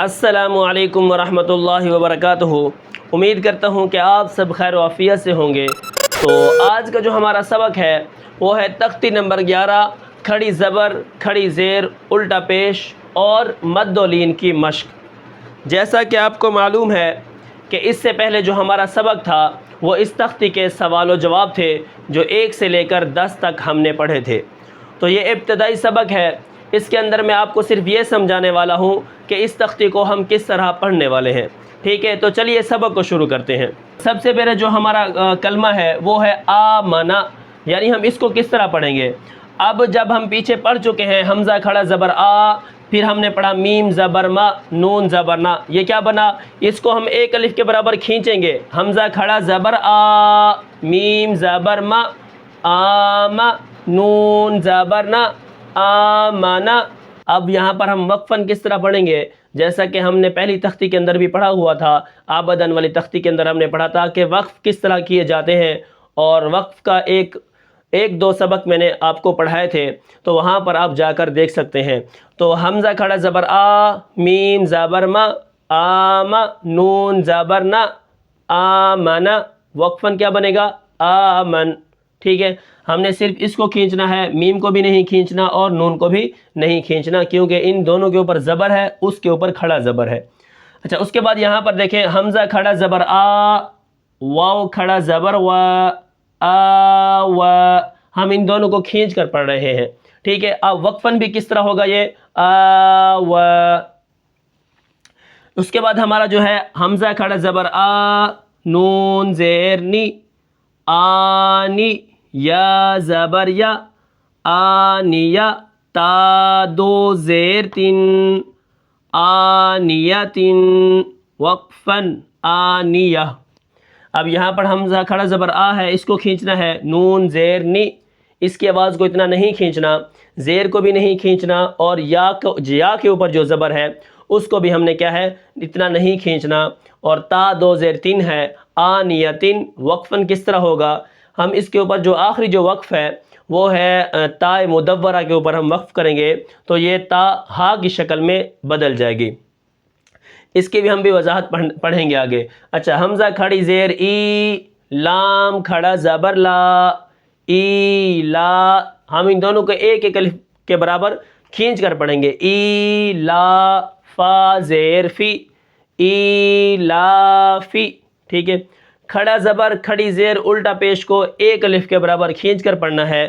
السلام علیکم ورحمۃ اللہ وبرکاتہ۔ امید کرتا ہوں کہ آپ سب خیر و عافیت سے ہوں گے۔ تو آج کا جو ہمارا سبق ہے وہ ہے تختی نمبر 11، کھڑی زبر، کھڑی زیر، الٹا پیش اور مد و لین کی مشق۔ جیسا کہ آپ کو معلوم ہے کہ اس سے پہلے جو ہمارا سبق تھا وہ اس تختی کے سوال و جواب تھے جو 1 سے لے کر 10 تک ہم نے پڑھے تھے۔ تو یہ ابتدائی سبق ہے، اس کے اندر میں آپ کو صرف یہ سمجھانے والا ہوں کہ اس تختی کو ہم کس طرح پڑھنے والے ہیں۔ ٹھیک ہے، تو چلیے سبق کو شروع کرتے ہیں۔ سب سے پہلے جو ہمارا کلمہ ہے وہ ہے آمنا، یعنی ہم اس کو کس طرح پڑھیں گے۔ اب جب ہم پیچھے پڑھ چکے ہیں حمزہ کھڑا زبر آ، پھر ہم نے پڑھا میم زبر ما، نون زبر نا، یہ کیا بنا، اس کو ہم ایک الف کے برابر کھینچیں گے۔ حمزہ کھڑا زبر آ، میم زبر ما، آما، نون زبر نا، آمنا۔ اب یہاں پر ہم وقفاً کس طرح پڑھیں گے، جیسا کہ ہم نے پہلی تختی کے اندر بھی پڑھا ہوا تھا، آبدن والی تختی کے اندر ہم نے پڑھا تھا کہ وقف کس طرح کیے جاتے ہیں، اور وقف کا ایک دو سبق میں نے آپ کو پڑھائے تھے، تو وہاں پر آپ جا کر دیکھ سکتے ہیں۔ تو حمزہ کھڑا زبر آ، میم زبر ما، آما، نون زبر نا، آمنا، وقفاً کیا بنے گا، آمن۔ ٹھیک ہے، ہم نے صرف اس کو کھینچنا ہے، میم کو بھی نہیں کھینچنا اور نون کو بھی نہیں کھینچنا، کیونکہ ان دونوں کے اوپر زبر ہے، اس کے اوپر کھڑا زبر ہے۔ اچھا، اس کے بعد یہاں پر دیکھیں حمزہ کھڑا زبر آ، واو کھڑا زبر و، آ و، ہم ان دونوں کو کھینچ کر پڑھ رہے ہیں۔ ٹھیک ہے، اب وقفاً بھی کس طرح ہوگا، یہ آ و۔ اس کے بعد ہمارا جو ہے حمزہ کھڑا زبر آ، نون زیر نی، آنی، یا زبر یا، آنیہ، تا دو زیر تن، آنیتن، وقفاً، آنیہ۔ اب یہاں پر حمزہ کھڑا زبر آ ہے، اس کو کھینچنا ہے، نون زیر نی، اس کی آواز کو اتنا نہیں کھینچنا، زیر کو بھی نہیں کھینچنا، اور یا کے اوپر جو زبر ہے اس کو بھی ہم نے کیا ہے، اتنا نہیں کھینچنا، اور تا دو زیر تین ہے، آنیتن، وقفاً کس طرح ہوگا، ہم اس کے اوپر جو آخری جو وقف ہے وہ ہے تا مدورہ کے اوپر ہم وقف کریں گے، تو یہ تا ہا کی شکل میں بدل جائے گی۔ اس کی بھی ہم بھی وضاحت پڑھیں گے آگے۔ اچھا، حمزہ کھڑی زیر ای، لام کھڑا زبر لا، ای لا، ہم ان دونوں کو ایک ایک الف کے برابر کھینچ کر پڑھیں گے، ای لا، فا زیر فی، ای لا فی۔ ٹھیک ہے، کھڑا زبر کھڑی زیر الٹا پیش کو ایک الف کے برابر کھینچ کر پڑھنا ہے،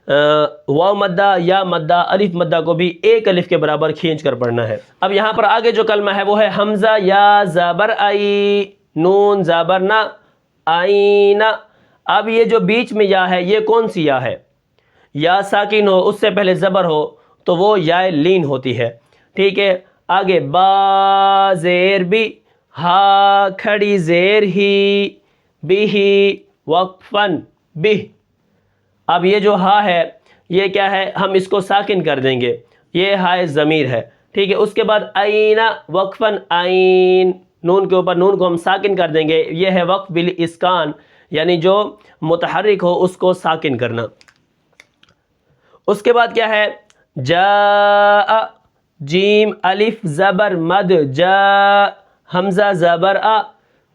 واو مدہ یا مدہ الف مدہ کو بھی ایک الف کے برابر کھینچ کر پڑھنا ہے۔ اب یہاں پر آگے جو کلمہ ہے وہ ہے حمزہ یا زبر آئی، نون زبر نا، آئینہ۔ اب یہ جو بیچ میں یا ہے یہ کون سی یا ہے، یا ساکن ہو اس سے پہلے زبر ہو تو وہ یا لین ہوتی ہے۔ ٹھیک ہے، آگے با زیر بی، ہا کھڑی زیر ہی، بھی، وقفاً، بھی۔ اب یہ جو ہا ہے یہ کیا ہے، ہم اس کو ساکن کر دیں گے، یہ ہائے ضمیر ہے۔ ٹھیک ہے، اس کے بعد آئینہ، وقفاً، آئین، نون کے اوپر نون کو ہم ساکن کر دیں گے، یہ ہے وقف بالاسکان، یعنی جو متحرک ہو اس کو ساکن کرنا۔ اس کے بعد کیا ہے، جاء، جیم الف زبر مد، جا، حمزہ زبر آ،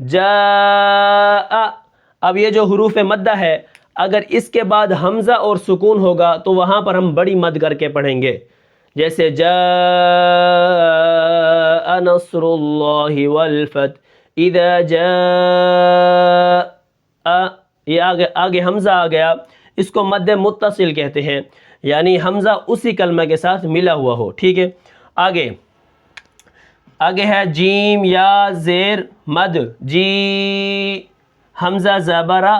جاء۔ اب یہ جو حروف مدہ ہے اگر اس کے بعد حمزہ اور سکون ہوگا تو وہاں پر ہم بڑی مد کر کے پڑھیں گے، جیسے جاء نصر اللہ والفتح، اذا جاء، یہ آگے حمزہ آ گیا، اس کو مد متصل کہتے ہیں، یعنی حمزہ اسی کلمہ کے ساتھ ملا ہوا ہو۔ ٹھیک ہے، آگے ہے جیم یا زیر مد، جی، حمزہ زبرہ،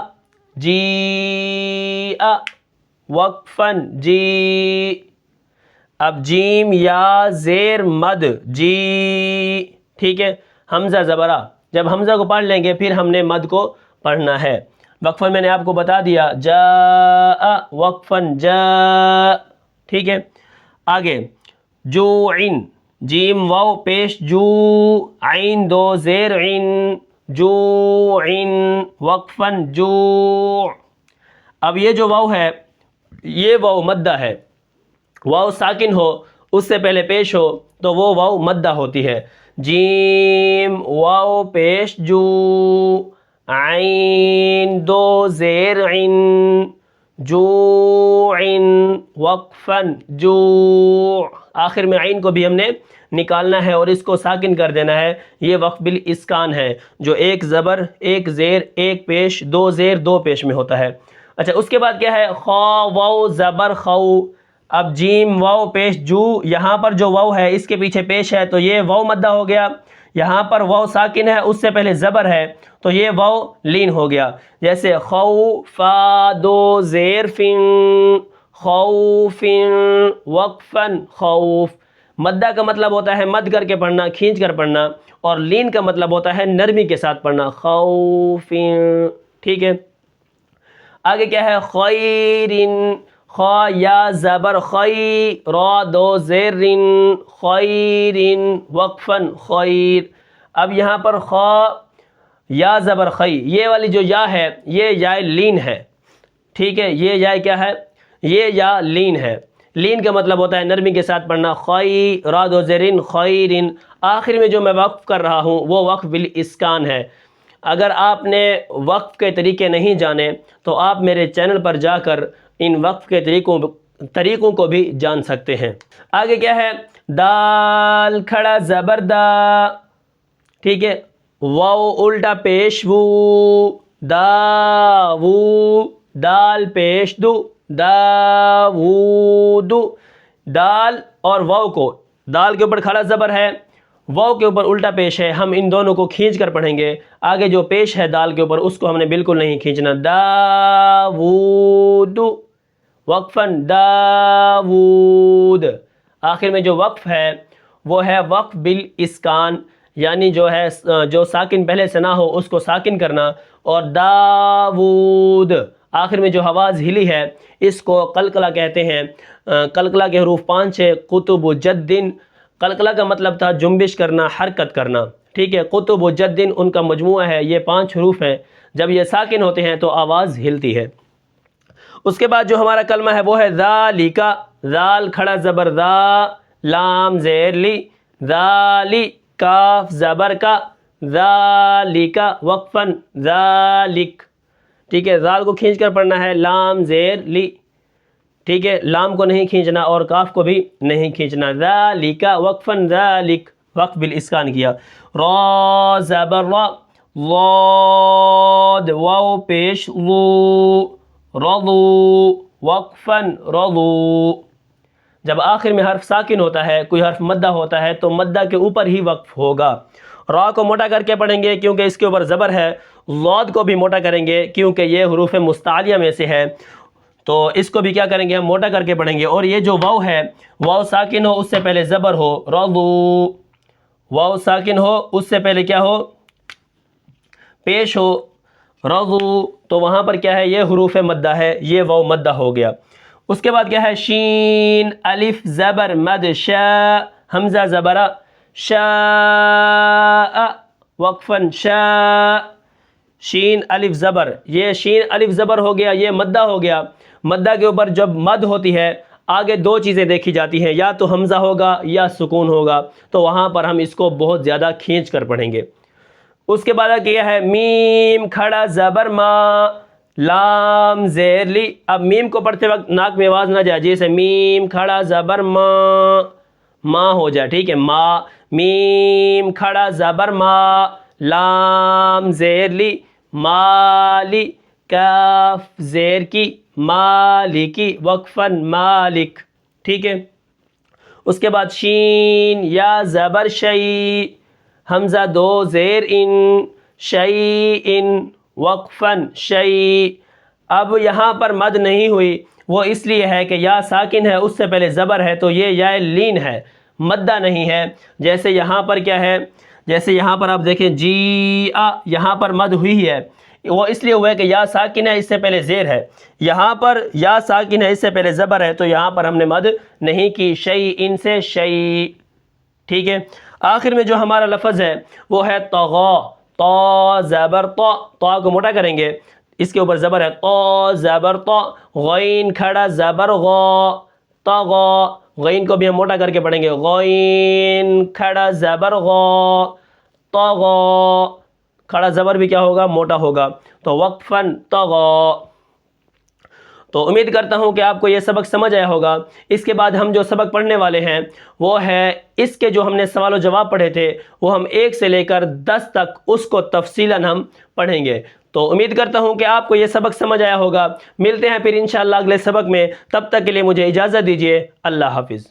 جی، وقفاً، جی۔ اب جیم یا زیر مد، جی۔ ٹھیک ہے، حمزہ زبرہ، جب حمزہ کو پڑھ لیں گے پھر ہم نے مد کو پڑھنا ہے۔ وقفاً میں نے آپ کو بتا دیا، جاء، وقفاً، جاء۔ ٹھیک ہے، آگے جوعن، جیم واو پیش جو، عین دو زیر عین، جوعن، وقفاً، جوع۔ اب یہ جو واو ہے یہ واو مدہ ہے، واو ساکن ہو اس سے پہلے پیش ہو تو وہ واو مدہ ہوتی ہے، جیم واو پیش جو، عین دو زیر عن، جوع وقفاً جوع، آخر میں عین کو بھی ہم نے نکالنا ہے اور اس کو ساکن کر دینا ہے. یہ وقف بالاسکان ہے جو ایک زبر ایک زیر ایک پیش دو زیر دو پیش میں ہوتا ہے. اچھا اس کے بعد کیا ہے؟ خا واو زبر خو. اب جیم واو پیش جو، یہاں پر جو واو ہے اس کے پیچھے پیش ہے تو یہ واو مدہ ہو گیا. یہاں پر واو ساکن ہے، اس سے پہلے زبر ہے تو یہ واو لین ہو گیا. جیسے خوفا دو زیر فن، خوفن وقفن خوف. مدہ کا مطلب ہوتا ہے مد کر کے پڑھنا، کھینچ کر پڑھنا، اور لین کا مطلب ہوتا ہے نرمی کے ساتھ پڑھنا، خوفن. ٹھیک ہے، آگے کیا ہے؟ خیرن، خا یا زبر خی، را دو زیرن، خیرن وقفن خیر. اب یہاں پر خا یا زبر خی، یہ والی جو یا ہے یہ یا لین ہے. ٹھیک ہے، یہ یا کیا ہے؟ یہ یا لین ہے. لین کا مطلب ہوتا ہے نرمی کے ساتھ پڑھنا، خی را دو زیرن خیرن. آخر میں جو میں وقف کر رہا ہوں وہ وقف بالاسکان ہے. اگر آپ نے وقف کے طریقے نہیں جانے تو آپ میرے چینل پر جا کر ان وقف کے طریقوں کو بھی جان سکتے ہیں. آگے کیا ہے؟ دال کھڑا زبر دا. ٹھیک ہے، واو الٹا پیش وو، دا وو، دال پیش دو، دا وو دو. دال اور واو کو، دال کے اوپر کھڑا زبر ہے، واو کے اوپر الٹا پیش ہے، ہم ان دونوں کو کھینچ کر پڑھیں گے. آگے جو پیش ہے دال کے اوپر اس کو ہم نے بالکل نہیں کھینچنا. داوود وقفاً داوود. آخر میں جو وقف ہے وہ ہے وقف بالاسکان، یعنی جو ساکن پہلے سے نہ ہو اس کو ساکن کرنا. اور داوود آخر میں جو آواز ہلی ہے اس کو قلقلہ کہتے ہیں. قلقلہ کے حروف 5 ہے. قطب جدن، قلقلہ کا مطلب تھا جنبش کرنا، حرکت کرنا. ٹھیک ہے، قطب و جدن ان کا مجموعہ ہے، یہ 5 حروف ہیں. جب یہ ساکن ہوتے ہیں تو آواز ہلتی ہے. اس کے بعد جو ہمارا کلمہ ہے وہ ہے ذالکا. ذال کھڑا زبر ذا، لام زیر لی، ذالی کاف زبر کا، ذالکا وقفاً ذالک. ٹھیک ہے، ذال کو کھینچ کر پڑھنا ہے، لام زیر لی. ٹھیک ہے، لام کو نہیں کھینچنا اور کاف کو بھی نہیں کھینچنا. ذالکا وقفاً ذالک، وقف بالاسکان کیا. را زبر را، ضاد واو پیش وو، رضو وقفاً رضو. جب آخر میں حرف ساکن ہوتا ہے، کوئی حرف مدہ ہوتا ہے تو مدہ کے اوپر ہی وقف ہوگا. را کو موٹا کر کے پڑھیں گے کیونکہ اس کے اوپر زبر ہے. ضاد کو بھی موٹا کریں گے کیونکہ یہ حروف مستعلیہ میں سے ہے، تو اس کو بھی کیا کریں گے؟ ہم موٹا کر کے پڑھیں گے. اور یہ جو واو ہے، واو ساکن ہو اس سے پہلے زبر ہو، رضو. واو ساکن ہو اس سے پہلے کیا ہو؟ پیش ہو، رضو. تو وہاں پر کیا ہے؟ یہ حروف مدہ ہے، یہ واو مدہ ہو گیا. اس کے بعد کیا ہے؟ شین الف زبر مد شا، حمزہ زبرہ، شاء وقفاً شاء. شین الف زبر، یہ شین الف زبر ہو گیا، یہ مدہ ہو گیا. مدہ کے اوپر جب مد ہوتی ہے آگے 2 چیزیں دیکھی جاتی ہیں، یا تو حمزہ ہوگا یا سکون ہوگا، تو وہاں پر ہم اس کو بہت زیادہ کھینچ کر پڑھیں گے. اس کے بعد کیا ہے؟ میم کھڑا زبر ما، لام زیر لی. اب میم کو پڑھتے وقت ناک میں آواز نہ جائے، جیسے میم کھڑا زبر ما، ما ہو جائے. ٹھیک ہے، ما. میم کھڑا زبر ما، لام زیر لی، مالی، کاف زیر کی، مالکی وقفاً مالک. ٹھیک ہے، اس کے بعد شین یا زبر شی، حمزہ 2 زیر ان، شی ان وقفاً شی. اب یہاں پر مد نہیں ہوئی، وہ اس لیے ہے کہ یا ساکن ہے اس سے پہلے زبر ہے، تو یہ یا لین ہے، مدہ نہیں ہے. جیسے یہاں پر کیا ہے؟ جیسے یہاں پر آپ دیکھیں جی آ، یہاں پر مد ہوئی ہے، وہ اس لیے ہوا ہے کہ یا ساکن ہے اس سے پہلے زیر ہے. یہاں پر یا ساکن ہے اس سے پہلے زبر ہے، تو یہاں پر ہم نے مد نہیں کی. شی ان سے شی. ٹھیک ہے، آخر میں جو ہمارا لفظ ہے وہ ہے طغا. طا زبر طا، طا کو موٹا کریں گے، اس کے اوپر زبر ہے، طا زبر طا. غین کھڑا زبر غا، طغا غین کو بھی ہم موٹا کر کے پڑھیں گے، غین کھڑا زبر غو، طغى، کھڑا زبر بھی کیا ہوگا؟ موٹا ہوگا، تو وقفاً طغى۔ تو امید کرتا ہوں کہ آپ کو یہ سبق سمجھ آیا ہوگا۔ اس کے بعد ہم جو سبق پڑھنے والے ہیں وہ ہے اس کے جو ہم نے سوال و جواب پڑھے تھے وہ ہم 1 سے لے کر 10 تک اس کو تفصیلاً ہم پڑھیں گے۔ تو امید کرتا ہوں کہ آپ کو یہ سبق سمجھ آیا ہوگا۔ ملتے ہیں پھر انشاءاللہ اگلے سبق میں، تب تک کے لیے مجھے اجازت دیجیے۔ اللہ حافظ۔